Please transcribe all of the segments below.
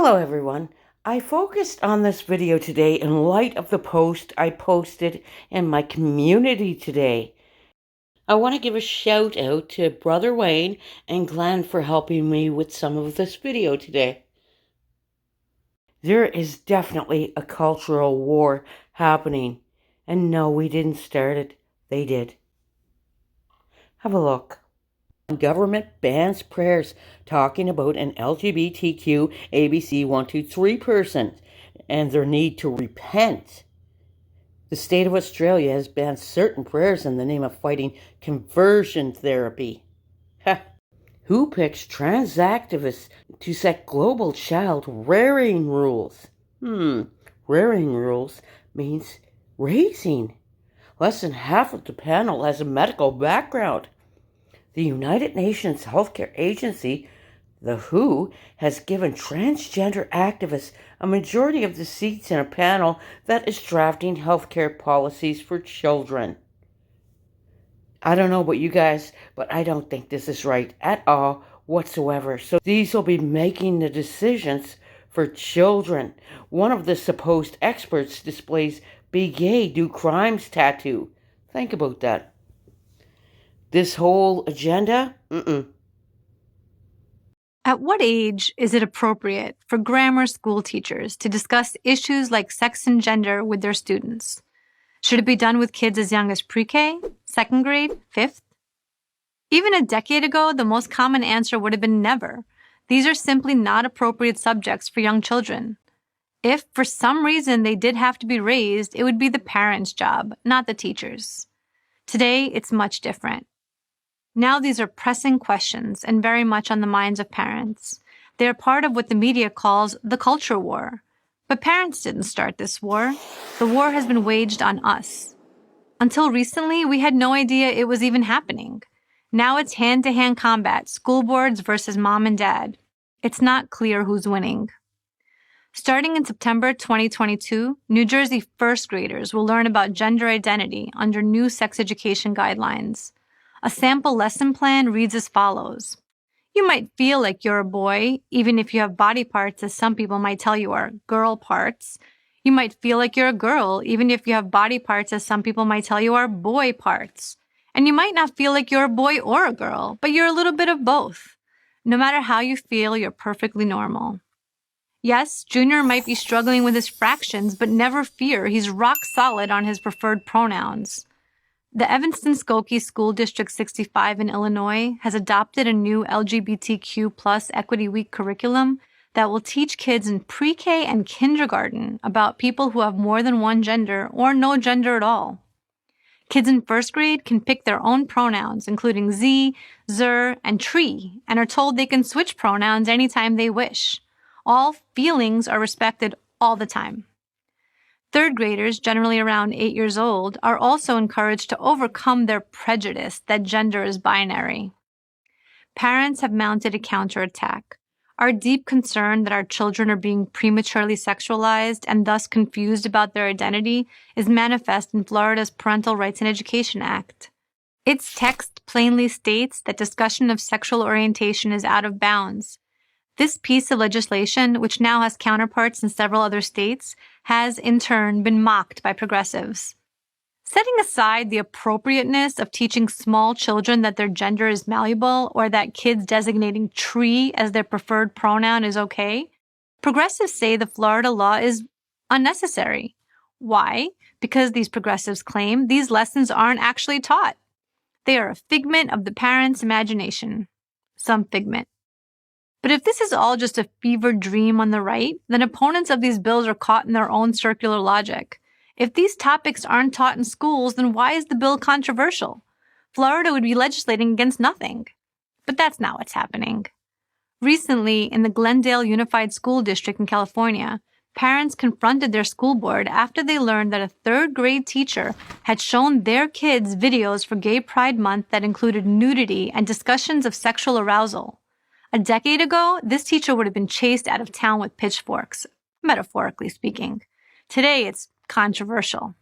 Hello everyone. I focused on this video today in light of the post I posted in my community today. I want to give a shout out to Brother Wayne and Glenn for helping me with some of this video today. There is definitely a cultural war happening, and no, we didn't start it. They did. Have a look. Government bans prayers talking about an LGBTQ ABC 123 person and their need to repent. The state of Australia has banned certain prayers in the name of fighting conversion therapy. Who picks trans activists to set global child rearing rules? Rearing rules means raising. Less than half of the panel has a medical background. The United Nations Healthcare Agency, the WHO, has given transgender activists a majority of the seats in a panel that is drafting healthcare policies for children. I don't know about you guys, but I don't think this is right at all whatsoever. So these will be making the decisions for children. One of the supposed experts displays "Be Gay, Do Crimes" tattoo. Think about that. This whole agenda? At what age is it appropriate for grammar school teachers to discuss issues like sex and gender with their students? Should it be done with kids as young as pre-K, second grade, fifth? Even a decade ago, the most common answer would have been never. These are simply not appropriate subjects for young children. If, for some reason, they did have to be raised, it would be the parents' job, not the teachers. Today, it's much different. Now these are pressing questions and very much on the minds of parents. They are part of what the media calls the culture war. But parents didn't start this war. The war has been waged on us. Until recently, we had no idea it was even happening. Now it's hand-to-hand combat, school boards versus mom and dad. It's not clear who's winning. Starting in September 2022, New Jersey first graders will learn about gender identity under new sex education guidelines. A sample lesson plan reads as follows. You might feel like you're a boy, even if you have body parts as some people might tell you are girl parts. You might feel like you're a girl, even if you have body parts as some people might tell you are boy parts. And you might not feel like you're a boy or a girl, but you're a little bit of both. No matter how you feel, you're perfectly normal. Yes, Junior might be struggling with his fractions, but never fear, he's rock solid on his preferred pronouns. The Evanston-Skokie School District 65 in Illinois has adopted a new LGBTQ+ Equity Week curriculum that will teach kids in pre-K and kindergarten about people who have more than one gender or no gender at all. Kids in first grade can pick their own pronouns, including Z, Zer, and Tree, and are told they can switch pronouns anytime they wish. All feelings are respected all the time. Third graders, generally around 8 years old, are also encouraged to overcome their prejudice that gender is binary. Parents have mounted a counterattack. Our deep concern that our children are being prematurely sexualized and thus confused about their identity is manifest in Florida's Parental Rights and Education Act. Its text plainly states that discussion of sexual orientation is out of bounds. This piece of legislation, which now has counterparts in several other states, has, in turn, been mocked by progressives. Setting aside the appropriateness of teaching small children that their gender is malleable or that kids designating tree as their preferred pronoun is okay, progressives say the Florida law is unnecessary. Why? Because these progressives claim these lessons aren't actually taught. They are a figment of the parents' imagination. Some figment. But if this is all just a fevered dream on the right, then opponents of these bills are caught in their own circular logic. If these topics aren't taught in schools, then why is the bill controversial? Florida would be legislating against nothing. But that's not what's happening. Recently, in the Glendale Unified School District in California, parents confronted their school board after they learned that a third-grade teacher had shown their kids videos for Gay Pride Month that included nudity and discussions of sexual arousal. A decade ago, this teacher would have been chased out of town with pitchforks, metaphorically speaking. Today, it's controversial.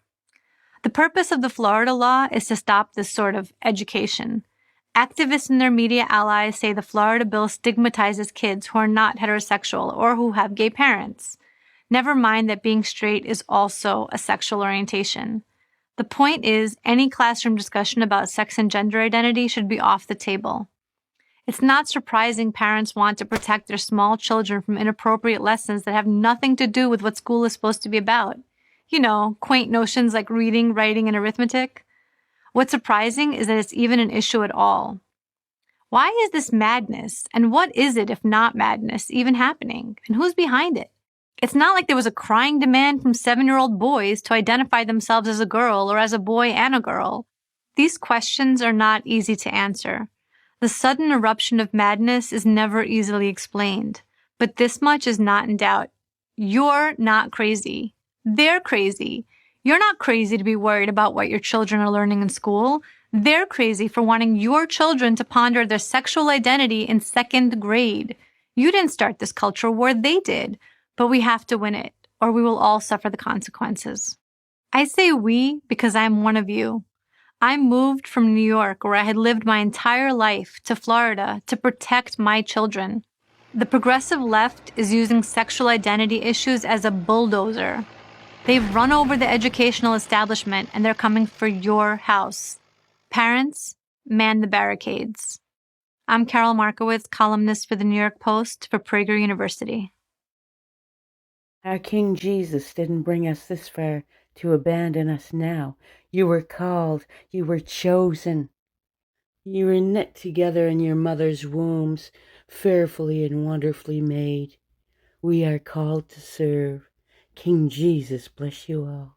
The purpose of the Florida law is to stop this sort of education. Activists and their media allies say the Florida bill stigmatizes kids who are not heterosexual or who have gay parents. Never mind that being straight is also a sexual orientation. The point is, any classroom discussion about sex and gender identity should be off the table. It's not surprising parents want to protect their small children from inappropriate lessons that have nothing to do with what school is supposed to be about. You know, quaint notions like reading, writing, and arithmetic. What's surprising is that it's even an issue at all. Why is this madness, and what is it if not madness, even happening, and who's behind it? It's not like there was a crying demand from 7-year-old boys to identify themselves as a girl or as a boy and a girl. These questions are not easy to answer. The sudden eruption of madness is never easily explained, but this much is not in doubt. You're not crazy. They're crazy. You're not crazy to be worried about what your children are learning in school. They're crazy for wanting your children to ponder their sexual identity in 2nd grade. You didn't start this culture war, they did. But we have to win it, or we will all suffer the consequences. I say we because I'm one of you. I moved from New York, where I had lived my entire life, to Florida to protect my children. The progressive left is using sexual identity issues as a bulldozer. They've run over the educational establishment, and they're coming for your house. Parents, man the barricades. I'm Carol Markowitz, columnist for the New York Post for Prager University. Our King Jesus didn't bring us this far to abandon us now. You were called, you were chosen. You were knit together in your mother's wombs, fearfully and wonderfully made. We are called to serve. King Jesus bless you all.